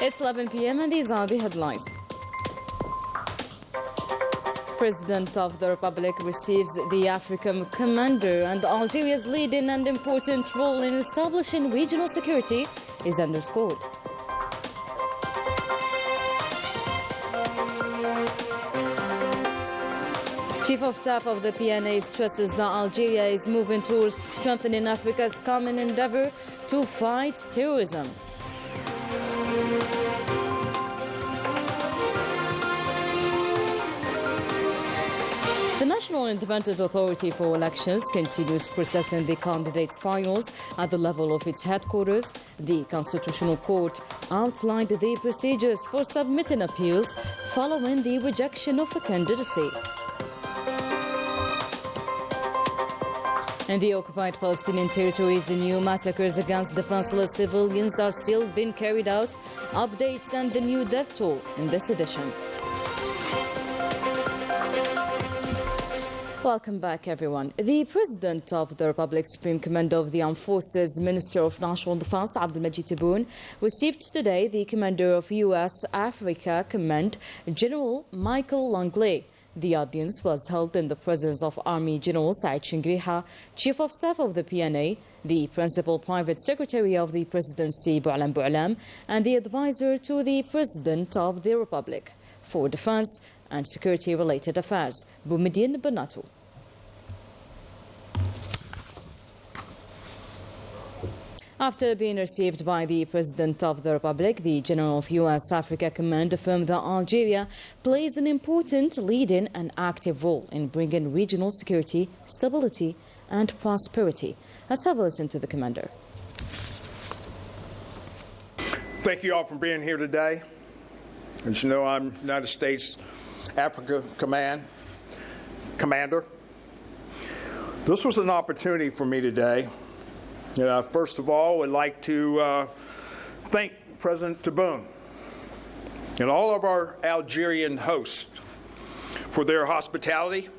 It's 11 p.m. and these are the headlines. President of the Republic receives the Africom commander, and Algeria's leading and important role in establishing regional security is underscored. Chief of Staff of the PNA stresses that Algeria is moving towards strengthening Africa's common endeavor to fight terrorism. The National Independent Authority for Elections continues processing the candidates' files at the level of its headquarters. The Constitutional Court outlined the procedures for submitting appeals following the rejection of a candidacy. In the occupied Palestinian territories, new massacres against defenseless civilians are still being carried out. Updates and the new death toll in this edition. Welcome back, everyone. The President of the Republic, Supreme Commander of the Armed Forces, Minister of National Defense, Abdelmajid Tebboune, received today the Commander of U.S. Africa Command, General Michael Langley. The audience was held in the presence of Army General Said Shingriha, Chief of Staff of the PNA, the Principal Private Secretary of the Presidency, Boualam Boualam, and the Advisor to the President of the Republic for Defense and Security-related Affairs, Boumediene Benatou. After being received by the President of the Republic, the General of U.S. Africa Command affirmed that Algeria plays an important leading and active role in bringing regional security, stability and prosperity. Let's have a listen to the Commander. Thank you all for being here today. As you know, I'm United States Africa Commander. This was an opportunity for me today. First of all, I'd like to thank President Tebboune and all of our Algerian hosts for their hospitality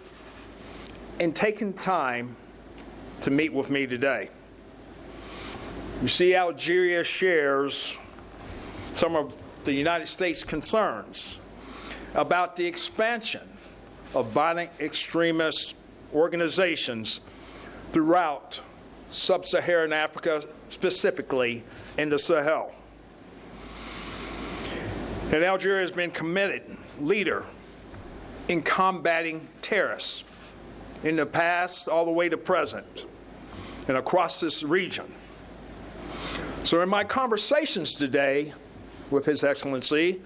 and taking time to meet with me today. You see, Algeria shares some of the United States' concerns about the expansion of violent extremist organizations throughout Sub-Saharan Africa, specifically in the Sahel. And Algeria has been committed leader in combating terrorists in the past all the way to present and across this region. So in my conversations today with His Excellency,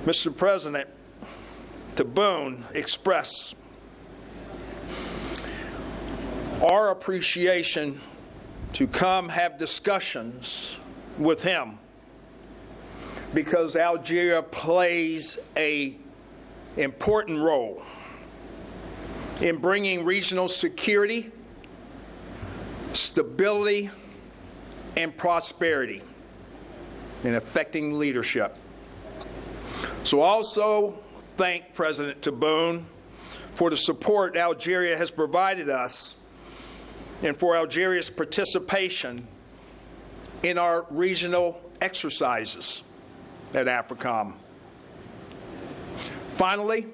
Mr. President Tebboune expressed our appreciation to come have discussions with him because Algeria plays an important role in bringing regional security, stability, and prosperity in affecting leadership. So also thank President Tebboune for the support Algeria has provided us and for Algeria's participation in our regional exercises at Africom. Finally,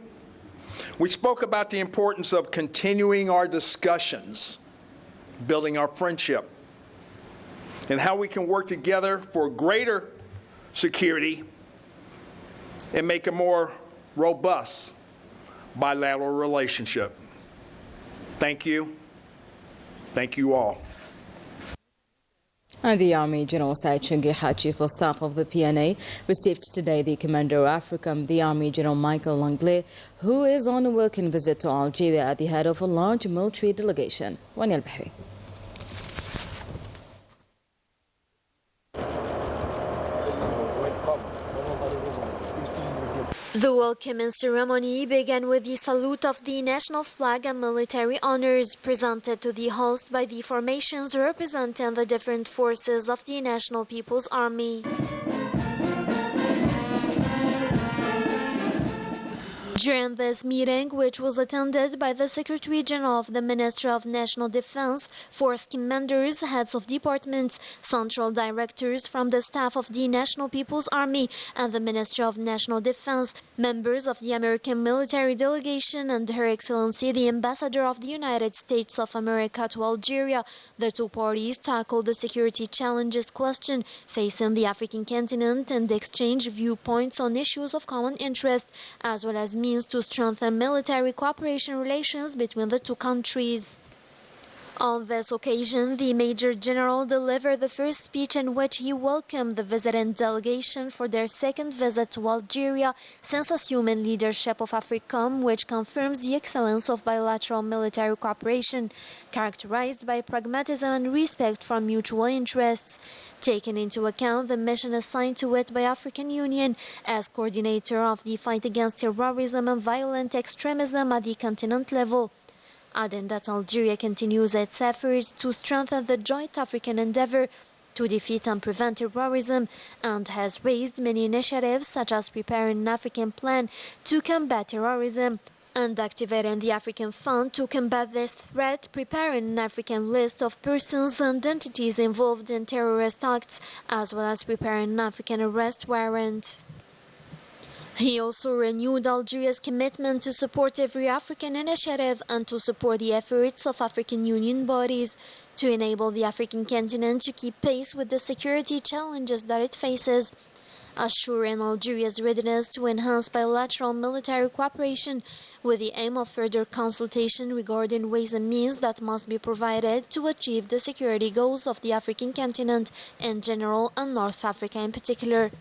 we spoke about the importance of continuing our discussions, building our friendship, and how we can work together for greater security and make a more robust bilateral relationship. Thank you. Thank you all. And the Army General Said Shingriha, Chief of Staff of the PNA, received today the Commander of Africom, the Army General Michael Langley, who is on a working visit to Algeria at the head of a large military delegation. Wanya Al-Bahri. The welcoming ceremony began with the salute of the national flag and military honors presented to the host by the formations representing the different forces of the National People's Army. During this meeting, which was attended by the Secretary General of the Ministry of National Defense, force commanders, heads of departments, central directors from the staff of the National People's Army and the Ministry of National Defense, members of the American military delegation, and Her Excellency the Ambassador of the United States of America to Algeria, the two parties tackled the security challenges question facing the African continent and exchanged viewpoints on issues of common interest, as well as means to strengthen military cooperation relations between the two countries. On this occasion, the Major General delivered the first speech in which he welcomed the visiting delegation for their second visit to Algeria since assuming leadership of Africom, which confirms the excellence of bilateral military cooperation, characterized by pragmatism and respect for mutual interests. Taking into account the mission assigned to it by African Union as coordinator of the fight against terrorism and violent extremism at the continent level, adding that Algeria continues its efforts to strengthen the joint African endeavor to defeat and prevent terrorism and has raised many initiatives such as preparing an African plan to combat terrorism and activating the African Fund to combat this threat, preparing an African list of persons and entities involved in terrorist acts, as well as preparing an African arrest warrant. He also renewed Algeria's commitment to support every African initiative and to support the efforts of African Union bodies to enable the African continent to keep pace with the security challenges that it faces, assuring Algeria's readiness to enhance bilateral military cooperation with the aim of further consultation regarding ways and means that must be provided to achieve the security goals of the African continent in general and North Africa in particular.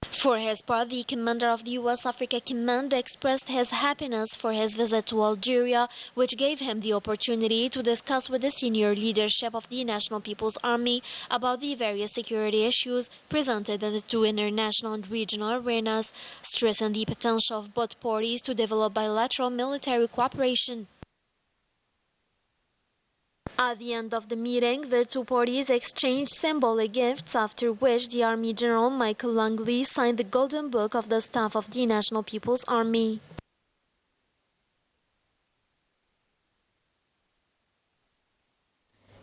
For his part, the commander of the U.S. Africa Command expressed his happiness for his visit to Algeria, which gave him the opportunity to discuss with the senior leadership of the National People's Army about the various security issues presented in the two international and regional arenas, stressing the potential of both parties to develop bilateral military cooperation. At the end of the meeting, the two parties exchanged symbolic gifts, after which the Army General Michael Langley signed the Golden Book of the Staff of the National People's Army.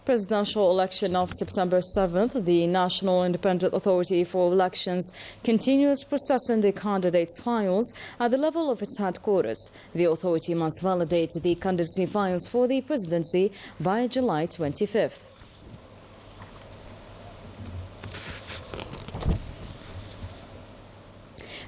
Presidential election of September 7th, the National Independent Authority for Elections continues processing the candidates' files at the level of its headquarters. The authority must validate the candidacy files for the presidency by July 25th.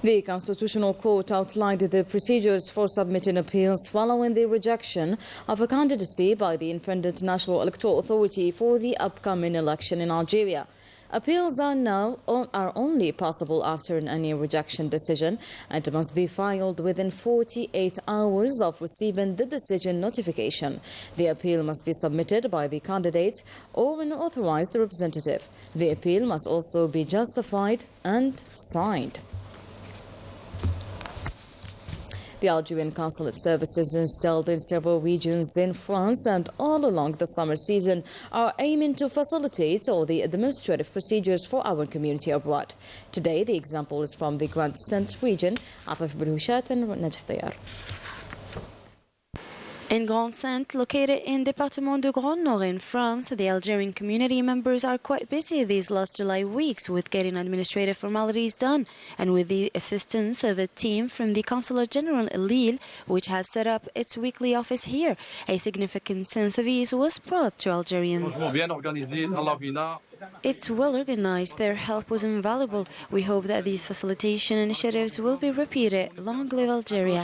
The Constitutional Court outlined the procedures for submitting appeals following the rejection of a candidacy by the Independent National Electoral Authority for the upcoming election in Algeria. Appeals are only possible after any rejection decision and must be filed within 48 hours of receiving the decision notification. The appeal must be submitted by the candidate or an authorized representative. The appeal must also be justified and signed. The Algerian consulate services installed in several regions in France and all along the summer season are aiming to facilitate all the administrative procedures for our community abroad. Today, the example is from the Grand Saint region. Afif Belouchat and Najh Tayar. In Grand Saint, located in Département de Grand Nord in France, the Algerian community members are quite busy these last July weeks with getting administrative formalities done and with the assistance of a team from the Consular General in Lille, which has set up its weekly office here. A significant sense of ease was brought to Algerians. It's well organized. Their help was invaluable. We hope that these facilitation initiatives will be repeated. Long live Algeria.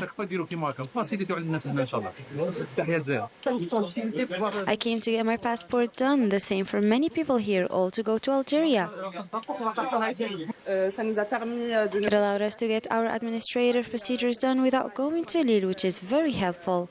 I came to get my passport done. The same for many people here, all to go to Algeria. It allowed us to get our administrative procedures done without going to Lille, which is very helpful.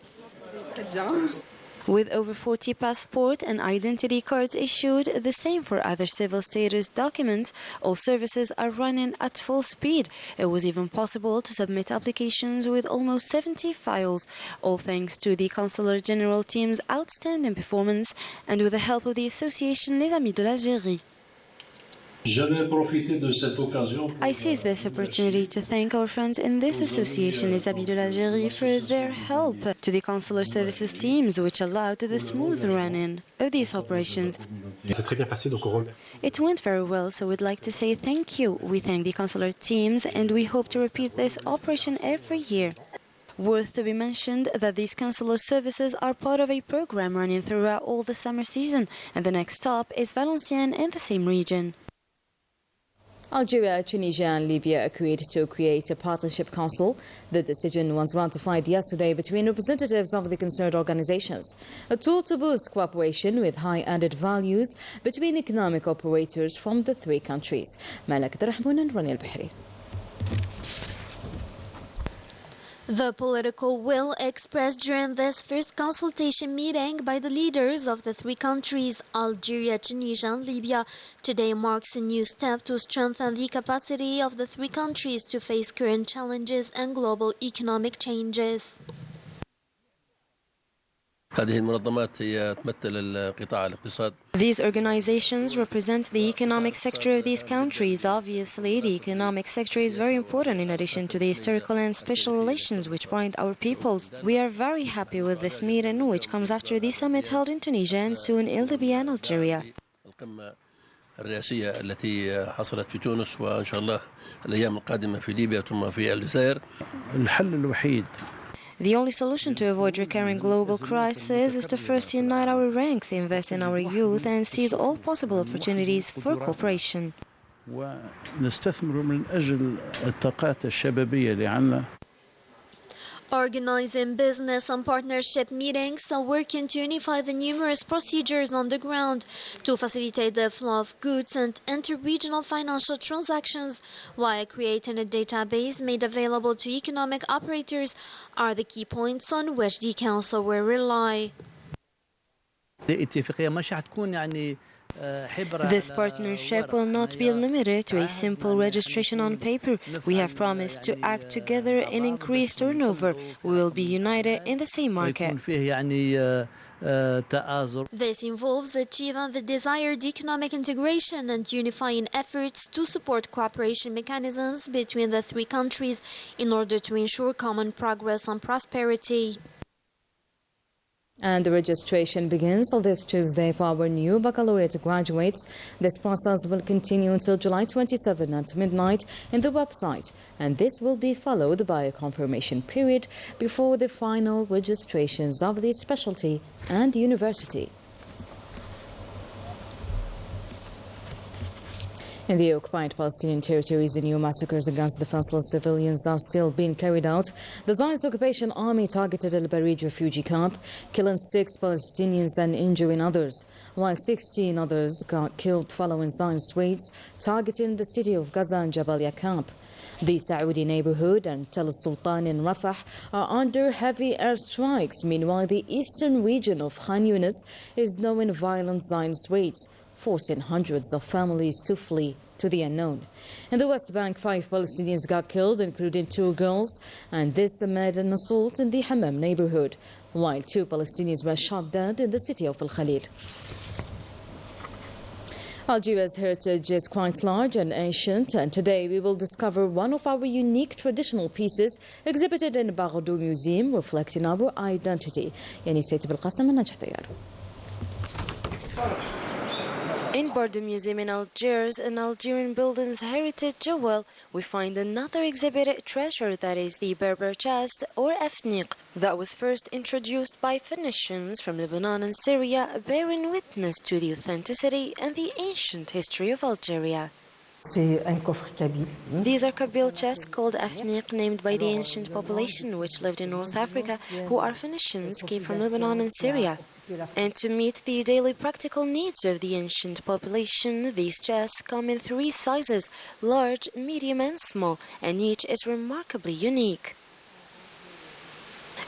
With over 40 passport and identity cards issued, the same for other civil status documents, all services are running at full speed. It was even possible to submit applications with almost 70 files, all thanks to the Consular General team's outstanding performance and with the help of the association Les Amis de l'Algérie. I seize this opportunity to thank our friends in this association, les Amis de l'Algérie, for their help to the consular services teams, which allowed the smooth run-in of these operations. It went very well, so we'd like to say thank you. We thank the consular teams, and we hope to repeat this operation every year. Worth to be mentioned that these consular services are part of a program running throughout all the summer season, and the next stop is Valenciennes in the same region. Algeria, Tunisia and Libya agreed to create a partnership council. The decision was ratified yesterday between representatives of the concerned organizations, a tool to boost cooperation with high added values between economic operators from the three countries. Malak Darahmoun and Rani al-Bahri. The political will expressed during this first consultation meeting by the leaders of the three countries, Algeria, Tunisia and Libya, today marks a new step to strengthen the capacity of the three countries to face current challenges and global economic changes. These organizations represent the economic sector of these countries. Obviously, the economic sector is very important in addition to the historical and special relations which bind our peoples. We are very happy with this meeting, which comes after the summit held in Tunisia and soon in Libya and Algeria. الرئاسية التي حصلت في تونس وإن شاء الله الأيام القادمة في ليبيا ثم في الجزائر. الحل الوحيد. The only solution to avoid recurring global crises is to first unite our ranks, invest in our youth, and seize all possible opportunities for cooperation. ونستثمر من أجل الطاقات الشبابية اللي عندنا. Organizing business and partnership meetings and working to unify the numerous procedures on the ground to facilitate the flow of goods and inter-regional financial transactions while creating a database made available to economic operators are the key points on which the Council will rely. This partnership will not be limited to a simple registration on paper. We have promised to act together and increase turnover. We will be united in the same market. This involves achieving the desired economic integration and unifying efforts to support cooperation mechanisms between the three countries in order to ensure common progress and prosperity. And the registration begins on this Tuesday for our new baccalaureate graduates. This process will continue until July 27 at midnight in the website, and this will be followed by a confirmation period before the final registrations of the specialty and university. In the occupied Palestinian territories, new massacres against defenseless civilians are still being carried out. The Zionist occupation army targeted Al-Barid refugee camp, killing 6 Palestinians and injuring others, while 16 others got killed following Zionist raids targeting the city of Gaza and Jabalia camp. The Saudi neighborhood and Tel Sultan in Rafah are under heavy airstrikes. Meanwhile, the eastern region of Khan Yunis is knowing violent Zionist raids, forcing hundreds of families to flee to the unknown. In the West Bank, 5 Palestinians got killed, including 2 girls, and this amid an assault in the Hammam neighborhood, while 2 Palestinians were shot dead in the city of Al-Khalil. Algeria's heritage is quite large and ancient, and today we will discover one of our unique traditional pieces exhibited in Bardo Museum, reflecting our identity. In Bardo Museum in Algiers, an Algerian building's heritage jewel, we find another exhibited treasure, that is the Berber chest or afniq, that was first introduced by Phoenicians from Lebanon and Syria, bearing witness to the authenticity and the ancient history of Algeria. These are Kabyle chests called afniq, named by the ancient population which lived in North Africa, who are Phoenicians, came from Lebanon and Syria. And to meet the daily practical needs of the ancient population, these chests come in 3 sizes, large, medium and small, and each is remarkably unique.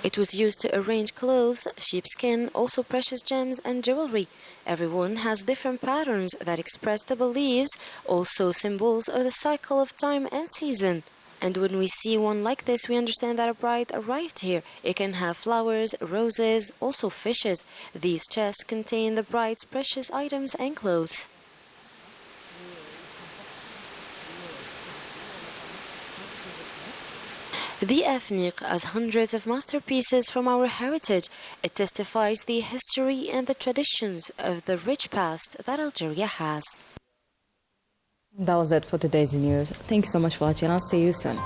It was used to arrange clothes, sheepskin, also precious gems and jewelry. Everyone has different patterns that express the beliefs, also symbols of the cycle of time and season. And when we see one like this, we understand that a bride arrived here. It can have flowers, roses, also fishes. These chests contain the bride's precious items and clothes. The ethnic as hundreds of masterpieces from our heritage. It testifies the history and the traditions of the rich past that Algeria has. That was it for today's news. Thanks so much for watching. I'll see you soon.